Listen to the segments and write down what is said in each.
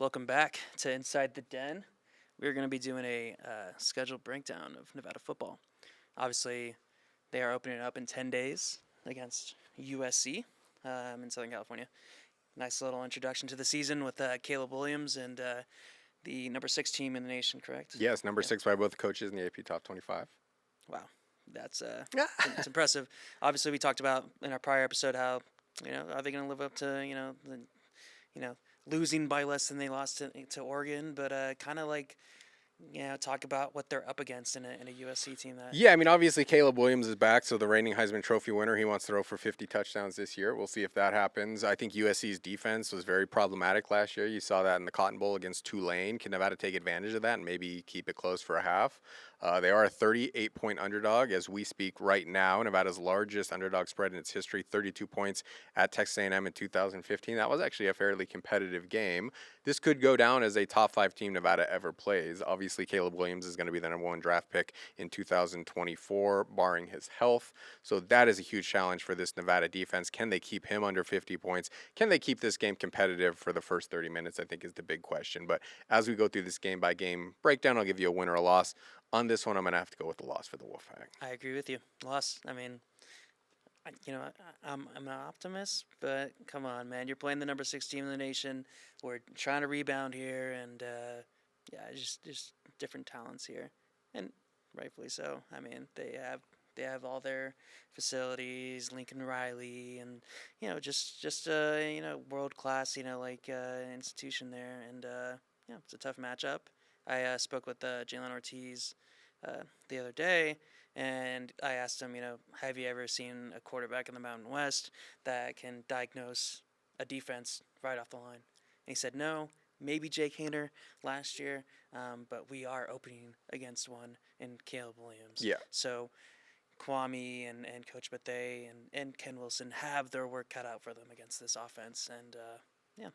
welcome back to Inside the Den. We're going to be doing a scheduled breakdown of Nevada football. Obviously, they are opening up in 10 days against USC in Southern California. Nice little introduction to the season with Caleb Williams and the number 6 team in the nation, correct? Yes, number 6 by both coaches in the AP Top 25. Wow, that's it's impressive. Obviously, we talked about in our prior episode how, are they going to live up to, losing by less than they lost to Oregon, but kind of like, talk about what they're up against in a USC team. Yeah, I mean, obviously Caleb Williams is back, so the reigning Heisman Trophy winner, he wants to throw for 50 touchdowns this year. We'll see if that happens. I think USC's defense was very problematic last year. You saw that in the Cotton Bowl against Tulane. Can Nevada take advantage of that and maybe keep it close for a half? They are a 38-point underdog as we speak right now. Nevada's largest underdog spread in its history, 32 points at Texas A&M in 2015. That was actually a fairly competitive game. This could go down as a top 5 team Nevada ever plays. Obviously, Caleb Williams is going to be the number 1 draft pick in 2024, barring his health. So that is a huge challenge for this Nevada defense. Can they keep him under 50 points? Can they keep this game competitive for the first 30 minutes, I think is the big question. But as we go through this game-by-game breakdown, I'll give you a win or a loss. On this one, I'm going to have to go with the loss for the Wolfpack. I agree with you. Loss. I mean, I'm an optimist, but come on, man. You're playing the number 6 team in the nation. We're trying to rebound here, and just different talents here, and rightfully so. I mean, they have all their facilities, Lincoln Riley, and just world class institution there, and it's a tough matchup. I spoke with Jalen Ortiz the other day, and I asked him, have you ever seen a quarterback in the Mountain West that can diagnose a defense right off the line? And he said, no, maybe Jake Hayner last year, but we are opening against one in Caleb Williams. Yeah. So Kwame and Coach Bethea and Ken Wilson have their work cut out for them against this offense, and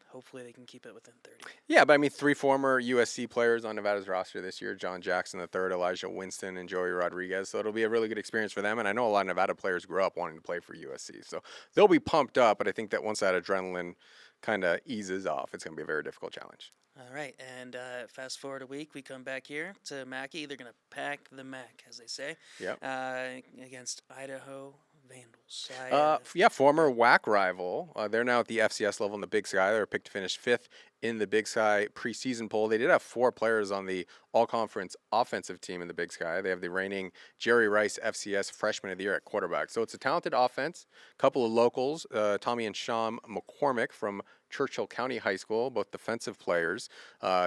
hopefully they can keep it within 30. Yeah, but I mean, 3 former USC players on Nevada's roster this year, John Jackson III, Elijah Winston, and Joey Rodriguez. So it'll be a really good experience for them. And I know a lot of Nevada players grew up wanting to play for USC. So they'll be pumped up, but I think that once that adrenaline kind of eases off, it's going to be a very difficult challenge. All right, and fast forward a week, we come back here to Mackey. They're going to pack the Mac, as they say, against Idaho Vandals. Former WAC rival. They're now at the FCS level in the Big Sky. They were picked to finish 5th in the Big Sky preseason poll. They did have 4 players on the all-conference offensive team in the Big Sky. They have the reigning Jerry Rice FCS Freshman of the Year at quarterback. So it's a talented offense. A couple of locals, Tommy and Sean McCormick from Churchill County High School, both defensive players.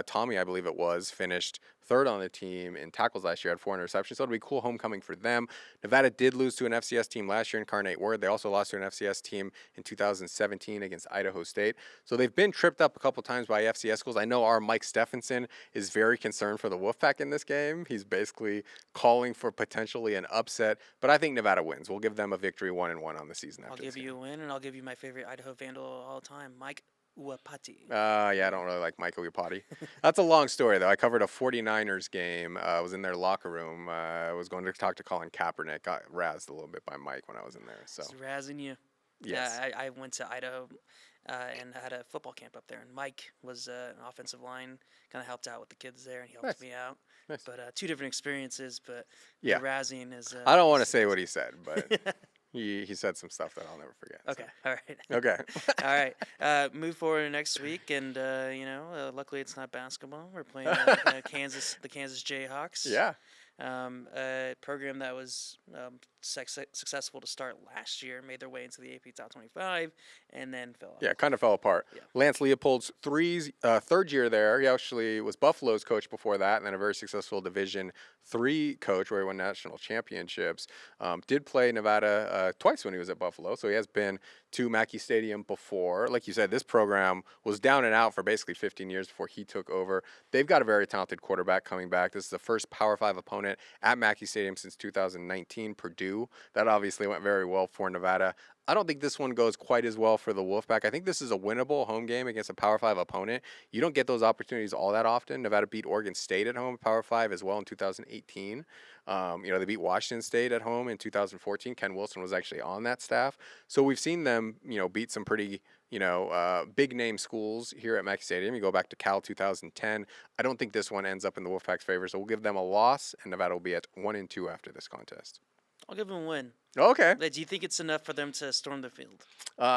Tommy, I believe it was, finished 3rd on the team in tackles last year, had 4 interceptions. So it'll be a cool homecoming for them. Nevada did lose to an FCS team last year in Incarnate Word. They also lost to an FCS team in 2017 against Idaho State. So they've been tripped up a couple times by FCS schools. I know our Mike Stephenson is very concerned for the Wolfpack in this game. He's basically calling for potentially an upset, but I think Nevada wins. We'll give them a victory 1-1 on the season. I'll give you a win, and I'll give you my favorite Idaho Vandal of all time, Mike Uapati. I don't really like Michael Uapati. That's a long story, though. I covered a 49ers game. I was in their locker room. I was going to talk to Colin Kaepernick. Got razzed a little bit by Mike when I was in there. So he's razzing you. Yes. Yeah, I went to Idaho and had a football camp up there, and Mike was an offensive line, kind of helped out with the kids there, and he helped me out. Nice. But 2 different experiences, but the razzing is... I don't want to say what he said, but... He said some stuff that I'll never forget. Okay, so. all right. Okay. All right. Move forward next week, and luckily it's not basketball. We're playing the Kansas Jayhawks. Yeah. A program that was successful to start last year, made their way into the AP Top 25, and then fell off. Yeah, kind of fell apart. Yeah. Lance Leopold's 3rd year there. He actually was Buffalo's coach before that, and then a very successful Division III coach where he won national championships. Did play Nevada twice when he was at Buffalo, so he has been to Mackey Stadium before. Like you said, this program was down and out for basically 15 years before he took over. They've got a very talented quarterback coming back. This is the first Power 5 opponent at Mackey Stadium since 2019. Purdue 2. That obviously went very well for Nevada. I don't think this one goes quite as well for the Wolfpack. I think this is a winnable home game against a Power 5 opponent. You don't get those opportunities all that often. Nevada beat Oregon State at home, Power 5 as well in 2018. They beat Washington State at home in 2014. Ken Wilson was actually on that staff. So we've seen them, beat some pretty, big name schools here at Mackey Stadium. You go back to Cal 2010. I don't think this one ends up in the Wolfpack's favor. So we'll give them a loss, and Nevada will be at 1-2 after this contest. I'll give them a win. Okay. But do you think it's enough for them to storm the field?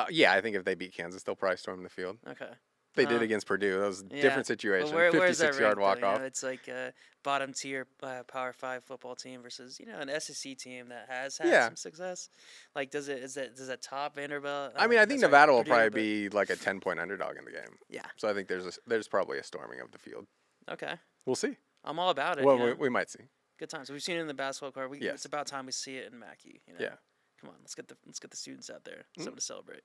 Yeah, I think if they beat Kansas, they'll probably storm the field. Okay. They did against Purdue. That was a different situation. Well, where is that 56-yard ranked, walk-off. It's like a bottom-tier Power 5 football team versus, an SEC team that has had some success. Like, does that top Vanderbilt? I think Nevada will Purdue, probably be like a 10-point underdog in the game. Yeah. So I think there's probably a storming of the field. Okay. We'll see. I'm all about it. Well, we might see. Good times. We've seen it in the basketball court. Yes. It's about time we see it in Mackey. Yeah. Come on, let's get the students out there, something to celebrate.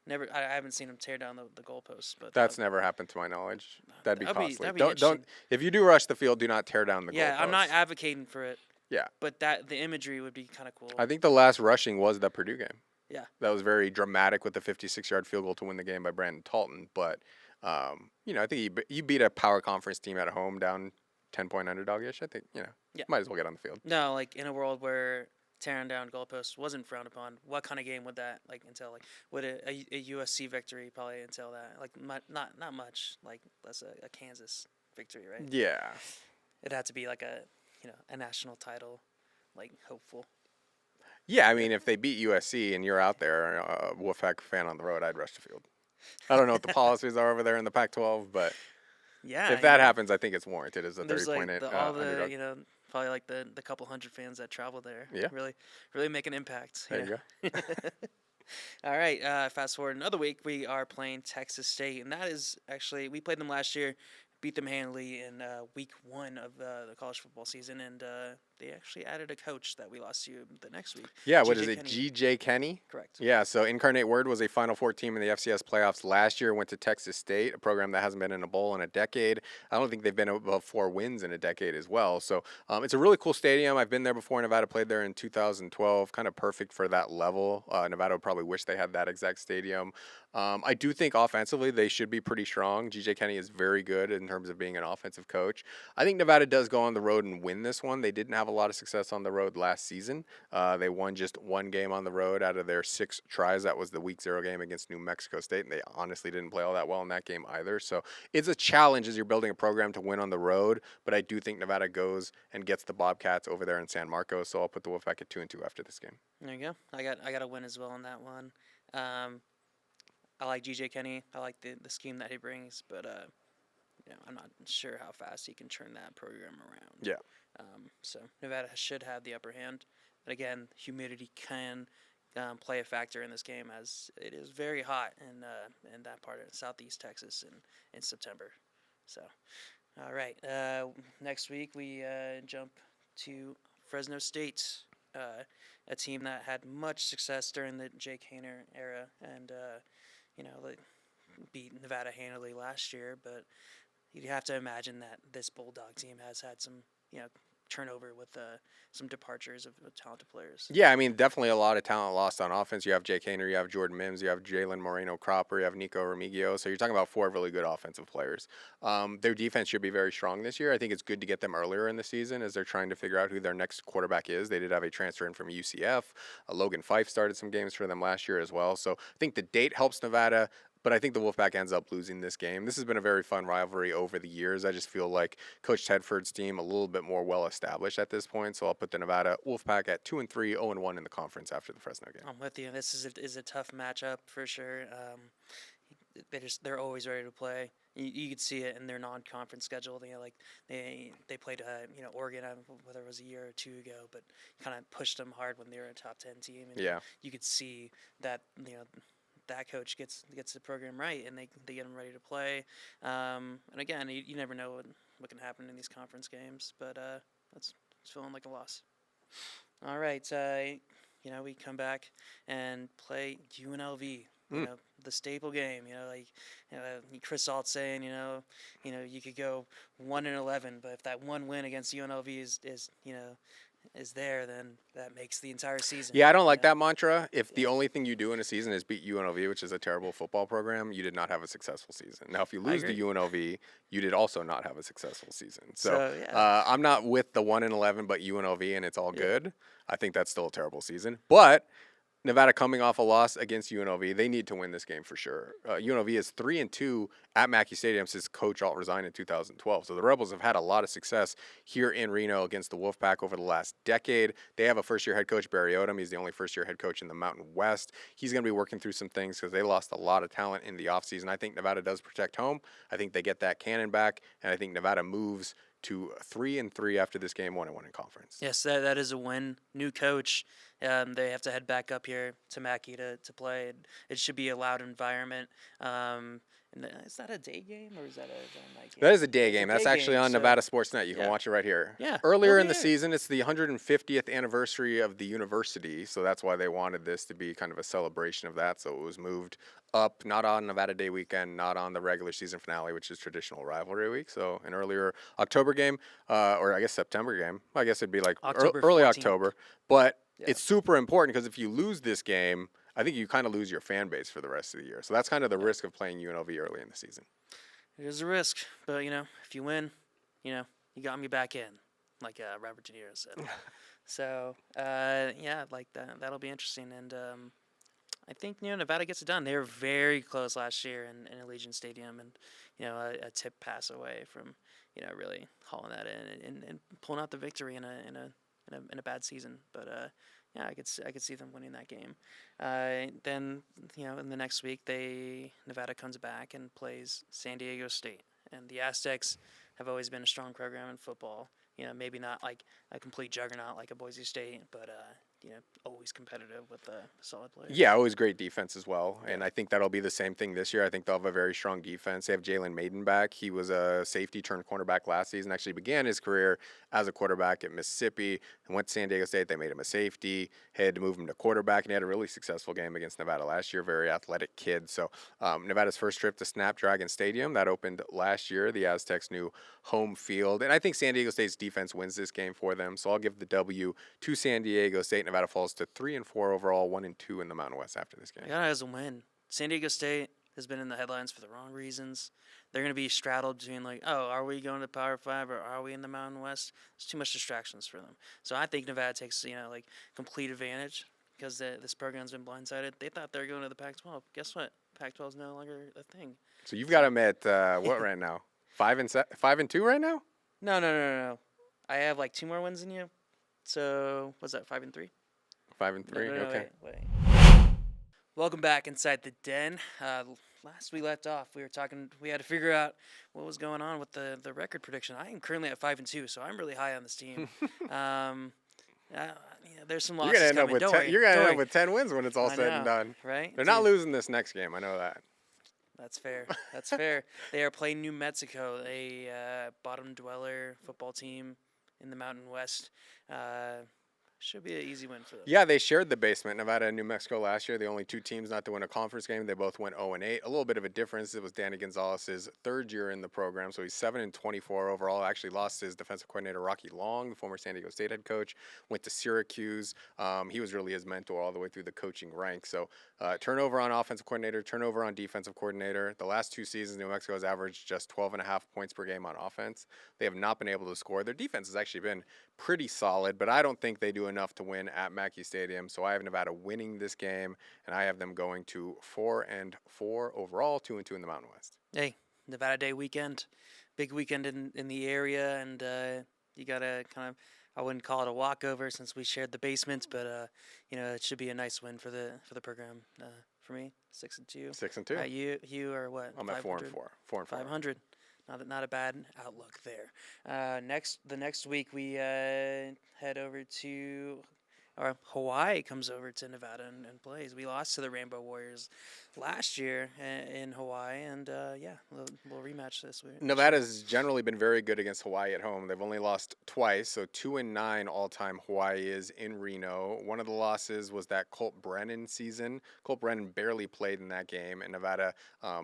I haven't seen them tear down the goalposts, but that's never happened to my knowledge. That'd be costly. That'd be don't if you do rush the field, do not tear down the goalposts. Yeah, I'm not advocating for it. Yeah. But the imagery would be kind of cool. I think the last rushing was the Purdue game. Yeah. That was very dramatic with the 56-yard field goal to win the game by Brandon Talton. But, I think you beat a power conference team at home down 10-point underdog-ish. I think, might as well get on the field. No, like in a world where tearing down goalposts wasn't frowned upon, what kind of game would that entail? Like, would a USC victory probably entail that? Like, not much. Like, that's a Kansas victory, right? Yeah. It'd have to be like a national title, like hopeful. Yeah, if they beat USC and you're out there, a Wolfpack fan on the road, I'd rush the field. I don't know what the policies are over there in the Pac-12, but yeah, if that happens, I think it's warranted as a 30-point underdog. Probably like the couple hundred fans that travel there. Yeah. Really make an impact. There you go. All right. Fast forward another week, we are playing Texas State, and that is actually we played them last year, beat them handily in week 1 of the college football season, and they actually added a coach that we lost to the next week. Yeah, what is it, G.J. Kenny? Correct. Yeah, so Incarnate Word was a Final Four team in the FCS playoffs last year, went to Texas State, a program that hasn't been in a bowl in a decade. I don't think they've been above 4 wins in a decade as well. So it's a really cool stadium. I've been there before. Nevada played there in 2012, kind of perfect for that level. Nevada would probably wish they had that exact stadium. I do think offensively they should be pretty strong. G.J. Kenny is very good in terms of being an offensive coach. I think Nevada does go on the road and win this one. They didn't have a lot of success on the road last season. They won just 1 game on the road out of their 6 tries. That was the week 0 game against New Mexico State, and they honestly didn't play all that well in that game either. So it's a challenge as you're building a program to win on the road, but I do think Nevada goes and gets the Bobcats over there in San Marcos, so I'll put the Wolfpack at 2-2 after this game. There you go. I got a win as well on that one. I like G.J. Kenny. I like the scheme that he brings, but I'm not sure how fast he can turn that program around. Yeah. So Nevada should have the upper hand. But again, humidity can play a factor in this game, as it is very hot in that part of southeast Texas in September. So, all right. Next week we jump to Fresno State, a team that had much success during the Jake Haener era, and they beat Nevada handily last year. But you have to imagine that this Bulldog team has had some turnover with some departures of talented players. Yeah, definitely a lot of talent lost on offense. You have Jake Haener, you have Jordan Mims, you have Jalen Moreno-Cropper, you have Nico Remigio. So you're talking about 4 really good offensive players. Their defense should be very strong this year. I think it's good to get them earlier in the season as they're trying to figure out who their next quarterback is. They did have a transfer in from UCF. Logan Fife started some games for them last year as well. So I think the date helps Nevada. But I think the Wolfpack ends up losing this game. This has been a very fun rivalry over the years. I just feel like Coach Tedford's team a little bit more well-established at this point. So I'll put the Nevada Wolfpack at 2-3, 0-1 in the conference after the Fresno game. I'm with you. This is a tough matchup for sure. They're always ready to play. You could see it in their non-conference schedule. They played Oregon, whether it was a year or 2 ago, but kind of pushed them hard when they were a top 10 team. And yeah, you could see that that coach gets the program right, and they get them ready to play. And again, you never know what can happen in these conference games, but it's feeling like a loss. All right, we come back and play UNLV. The staple game. Chris Alt saying, you could go 1-11, but if that one win against UNLV is is there, then that makes the entire season. Yeah, I don't like Yeah. that mantra. If the only thing you do in a season is beat UNLV, which is a terrible football program, you did not have a successful season. Now, if you I lose to agree. UNLV, you did also not have a successful season. So So yeah, I'm not with the 1-11, but UNLV, and it's all yeah. good. I think that's still a terrible season. But Nevada coming off a loss against UNLV, they need to win this game for sure. UNLV is 3-2 at Mackey Stadium since Coach Alt resigned in 2012. So the Rebels have had a lot of success here in Reno against the Wolfpack over the last decade. They have a first-year head coach, Barry Odom. He's the only first-year head coach in the Mountain West. He's going to be working through some things because they lost a lot of talent in the offseason. I think Nevada does protect home. I think they get that cannon back, and I think Nevada moves to 3-3 after this game, 1-1 in conference. Yes, that is a win. New coach. They have to head back up here to Mackey to play. It should be a loud environment. Is that a day game or is that a night game? That is a day It's a game. That's day actually game, on so- Nevada Sports Net. You can yeah. watch it right here. Yeah, Earlier it'll in be the there. season, it's the 150th anniversary of the university, so that's why they wanted this to be kind of a celebration of that. So it was moved up, not on Nevada Day weekend, not on the regular season finale, which is traditional rivalry week. So an earlier October game, or I guess September game. I guess it'd be like October early 14th. October. But Yeah. it's super important because if you lose this game, I think you kind of lose your fan base for the rest of the year. So that's kind of the risk of playing UNLV early in the season. It is a risk, but if you win, you got me back in, like Robert De Niro said. So like that'll be interesting, and I think Nevada gets it done. They were very close last year in Allegiant Stadium, and a tip pass away from really hauling that in and pulling out the victory in a bad season. But I could see them winning that game. Then in the next week Nevada comes back and plays San Diego State, and the Aztecs have always been a strong program in football. Maybe not like a complete juggernaut like a Boise State, but always competitive with solid players. Yeah, always great defense as well. And I think that'll be the same thing this year. I think they'll have a very strong defense. They have Jalen Maiden back. He was a safety turned cornerback last season. Actually began his career as a quarterback at Mississippi and went to San Diego State. They made him a safety, had to move him to quarterback, and he had a really successful game against Nevada last year. Very athletic kid. So Nevada's first trip to Snapdragon Stadium, that opened last year, the Aztecs' new home field. And I think San Diego State's defense wins this game for them. So I'll give the W to San Diego State. Nevada falls to 3-4 overall, 1-2 in the Mountain West after this game. Nevada has a win. San Diego State has been in the headlines for the wrong reasons. They're going to be straddled between are we going to Power 5 or are we in the Mountain West? There's too much distractions for them. So I think Nevada takes complete advantage because this program's been blindsided. They thought they were going to the Pac-12. Guess what? Pac-12 is no longer a thing. So you've got them at what right now? 5-2 right now? No. I have 2 more wins than you. So what's that? 5-3. 5-3. No, Okay. wait. Welcome back inside the den. Last we left off, we were talking. We had to figure out what was going on with the record prediction. I am currently at 5-2, so I'm really high on this team. There's some losses You're gonna end coming. up with Don't worry. end up with 10 wins when it's all I said and know, done. right? They're not Dude, losing this next game. I know that. That's fair. That's fair. They are playing New Mexico, a bottom dweller football team in the Mountain West. Should be an easy win for them. Yeah, they shared the basement, Nevada and New Mexico last year. The only two teams not to win a conference game. They both went 0-8. A little bit of a difference. It was Danny Gonzalez's third year in the program, so he's 7-24 overall. Actually lost his defensive coordinator Rocky Long, the former San Diego State head coach. Went to Syracuse. He was really his mentor all the way through the coaching ranks. So turnover on offensive coordinator, turnover on defensive coordinator. The last 2 seasons, New Mexico has averaged just 12.5 points per game on offense. They have not been able to score. Their defense has actually been pretty solid, but I don't think they do enough to win at Mackey Stadium. So I have Nevada winning this game, and I have them going to 4-4 overall, 2-2 in the Mountain West. Hey, Nevada Day weekend, big weekend in the area, and you gotta kind of. I wouldn't call it a walkover since we shared the basement, but it should be a nice win for the program. For me, 6-2. 6-2. You are what? I'm at 4-4. 4-4. 500. Not a bad outlook there. The next week we head over to, or Hawaii comes over to Nevada and plays. We lost to the Rainbow Warriors last year in Hawaii, and yeah, we'll rematch this week. Nevada's generally been very good against Hawaii at home. They've only lost twice, so 2-9 all-time Hawaii is in Reno. One of the losses was that Colt Brennan season. Colt Brennan barely played in that game, and Nevada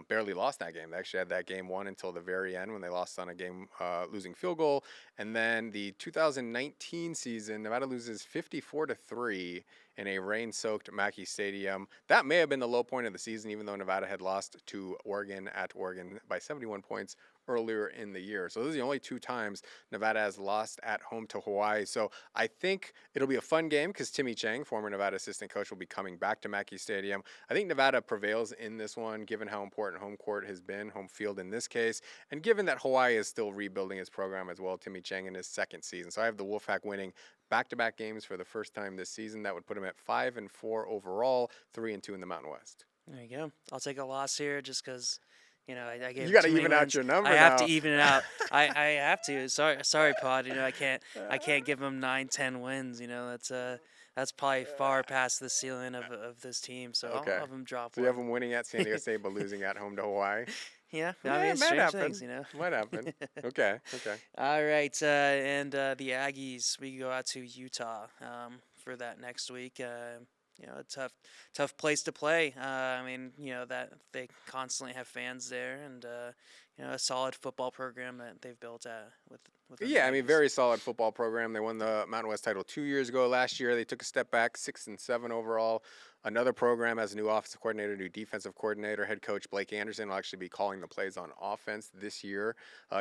barely lost that game. They actually had that game won until the very end when they lost on a game losing field goal. And then the 2019 season, Nevada loses 54-3 in a rain-soaked Mackey Stadium. That may have been the low point of the season, even though Nevada had lost to Oregon at Oregon by 71 points earlier in the year. So those are the only two times Nevada has lost at home to Hawaii. So I think it'll be a fun game because Timmy Chang, former Nevada assistant coach, will be coming back to Mackey Stadium. I think Nevada prevails in this one, given how important home court has been, home field in this case, and given that Hawaii is still rebuilding his program as well, Timmy Chang in his second season. So I have the Wolfpack winning back-to-back games for the first time this season. That would put him at 5-4 overall, 3-2 in the Mountain West. There you go. I'll take a loss here just because, I gave You got to too many even out wins. your number I now. have to even it out. I have to. Sorry, Pod. I can't give them 9-10 wins. That's probably far past the ceiling of this team. So Okay. I'll have them drop So one. you have them winning at San Diego State but losing at home to Hawaii? Yeah, Yeah, I mean, it it's might strange happen. things, Might happen. Okay. All right, and the Aggies, we go out to Utah for that next week. A tough place to play. That they constantly have fans there, and a solid football program that they've built with. Yeah, I mean, very solid football program. They won the Mountain West title 2 years ago. Last year, they took a step back, 6-7 overall. Another program has a new offensive coordinator, new defensive coordinator. Head coach Blake Anderson will actually be calling the plays on offense this year.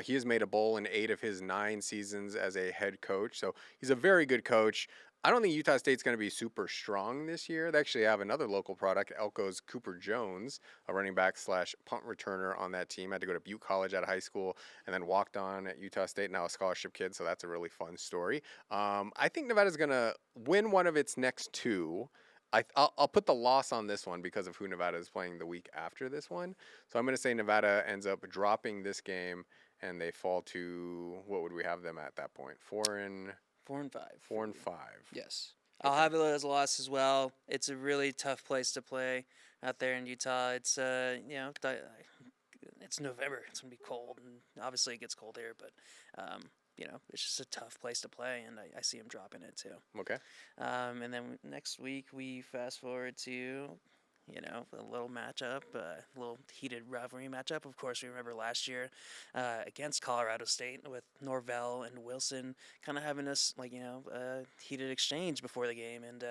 He has made a bowl in 8 of his 9 seasons as a head coach, so he's a very good coach. I don't think Utah State's going to be super strong this year. They actually have another local product, Elko's Cooper Jones, a running back / punt returner on that team. Had to go to Butte College out of high school and then walked on at Utah State, now a scholarship kid, so that's a really fun story. I think Nevada's going to win one of its next 2. I'll put the loss on this one because of who Nevada is playing the week after this one. So I'm going to say Nevada ends up dropping this game, and they fall to, what would we have them at that point? 4-5. 4-5. Yes. I'll have it as a loss as well. It's a really tough place to play out there in Utah. It's it's November. It's gonna be cold, and obviously it gets cold here. But it's just a tough place to play, and I see him dropping it too. Okay. And then next week we fast forward to a little matchup, a little heated rivalry matchup. Of course, we remember last year against Colorado State with Norvell and Wilson kind of having this a heated exchange before the game, and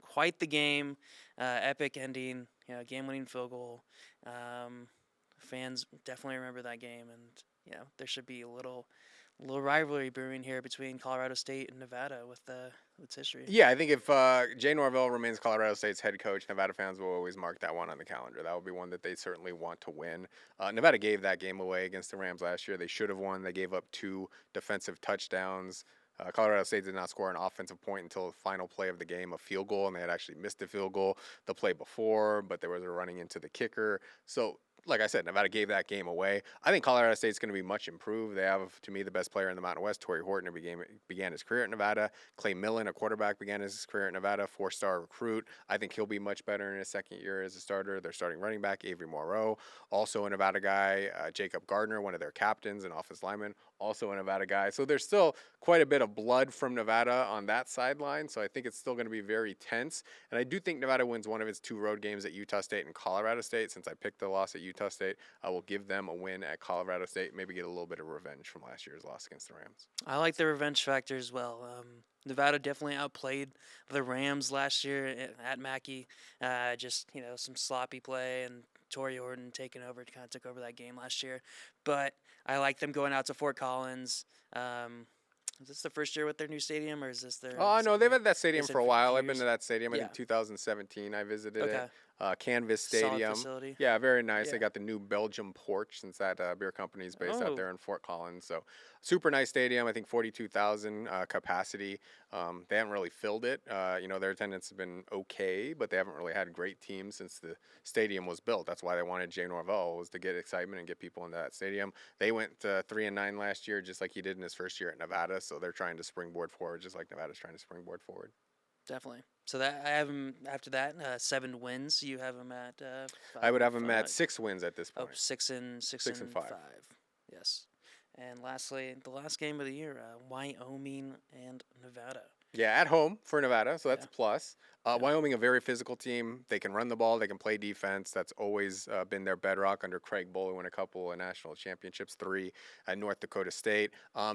quite the game, epic ending, game-winning field goal. Fans definitely remember that game, and there should be a little rivalry brewing here between Colorado State and Nevada with its history. Yeah, I think if Jay Norvell remains Colorado State's head coach, Nevada fans will always mark that one on the calendar. That will be one that they certainly want to win. Nevada gave that game away against the Rams last year. They should have won. They gave up 2 defensive touchdowns. Colorado State did not score an offensive point until the final play of the game, a field goal, and they had actually missed the field goal the play before, but there was a running into the kicker. So, like I said, Nevada gave that game away. I think Colorado State's going to be much improved. They have, to me, the best player in the Mountain West, Torrey Horton, who began his career at Nevada. Clay Millen, a quarterback, began his career at Nevada, 4-star recruit. I think he'll be much better in his second year as a starter. Their starting running back, Avery Moreau, also a Nevada guy. Jacob Gardner, one of their captains, an offensive lineman, also a Nevada guy. So there's still quite a bit of blood from Nevada on that sideline. So I think it's still going to be very tense. And I do think Nevada wins one of its 2 road games at Utah State and Colorado State. Since I picked the loss at Utah State, I will give them a win at Colorado State, maybe get a little bit of revenge from last year's loss against the Rams. I like the revenge factor as well. Nevada definitely outplayed the Rams last year at Mackey. Just some sloppy play, and Torrey Horton kind of took over that game last year. But I like them going out to Fort Collins. Is this the first year with their new stadium, or is this their? Oh, no, they've had that stadium for a while. I've been years? to that stadium. I Yeah. think 2017 I visited Okay. it. Canvas Solid Stadium. facility. Yeah, very nice. Yeah. They got the new Belgium porch since that beer company is based out Oh. there in Fort Collins. So super nice stadium. I think 42,000 capacity. They haven't really filled it. Their attendance has been okay, but they haven't really had great teams since the stadium was built. That's why they wanted Jay Norvell, was to get excitement and get people into that stadium. They went 3-9 last year, just like he did in his first year at Nevada. So they're trying to springboard forward, just like Nevada's trying to springboard forward. definitely. So that I have him after that 7 wins. You have him at. I would have 5 him and at 5. 6 wins at this Oh, point. 6 and 5. 5. Yes. And lastly, the last game of the year, Wyoming and Nevada. Yeah, at home for Nevada, so that's a plus. Yeah. Wyoming, a very physical team. They can run the ball. They can play defense. That's always been their bedrock under Craig Bull, who won a couple of national championships, 3 at North Dakota State.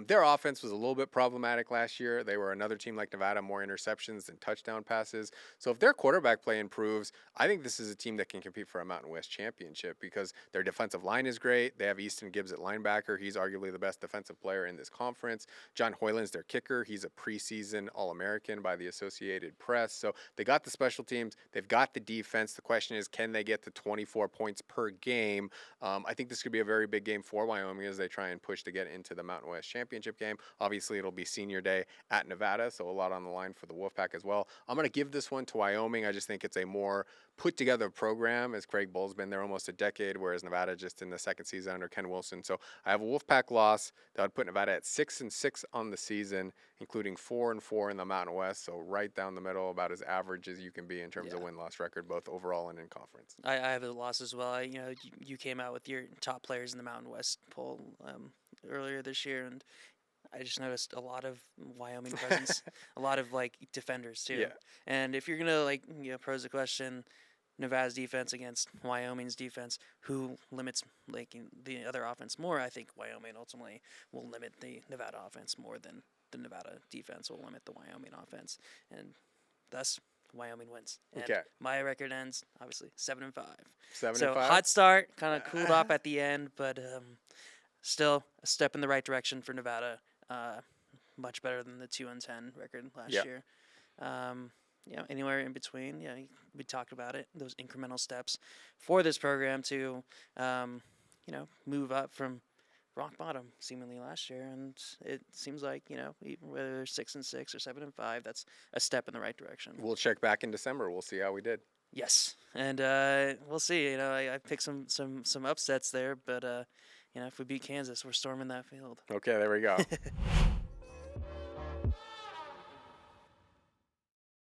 Their offense was a little bit problematic last year. They were another team like Nevada, more interceptions than touchdown passes. So if their quarterback play improves, I think this is a team that can compete for a Mountain West championship because their defensive line is great. They have Easton Gibbs at linebacker. He's arguably the best defensive player in this conference. John Hoyland's their kicker. He's a preseason All-American by the Associated Press. So they got the special teams. They've got the defense. The question is, can they get to 24 points per game? I think this could be a very big game for Wyoming as they try and push to get into the Mountain West Championship game. Obviously, it'll be senior day at Nevada, so a lot on the line for the Wolfpack as well. I'm going to give this one to Wyoming. I just think it's a more put-together program as Craig Bull's been there almost a decade, whereas Nevada just in the second season under Ken Wilson. So I have a Wolfpack loss that would put Nevada at 6-6 on the season, including 4-4 in the Mountain West. So right down the middle, about as average as you can be in terms of win-loss record, both overall and in conference. I have a loss as well. You came out with your top players in the Mountain West poll earlier this year, and I just noticed a lot of Wyoming presence, a lot of defenders too. Yeah. And if you're gonna pose the question, Nevada's defense against Wyoming's defense, who limits the other offense more? I think Wyoming ultimately will limit the Nevada offense more than the Nevada defense will limit the Wyoming offense, and thus Wyoming wins. And my record ends obviously 7-5. 7-5. So hot start, kind of cooled off at the end, but still a step in the right direction for Nevada. Much better than the 2-10 record last year. Anywhere in between. We talked about it. Those incremental steps for this program to, move up from rock bottom seemingly last year, and it seems like whether 6-6 or 7-5, that's a step in the right direction. We'll check back in December. We'll see how we did. Yes, and we'll see. I picked some upsets there, but if we beat Kansas, we're storming that field. Okay, there we go.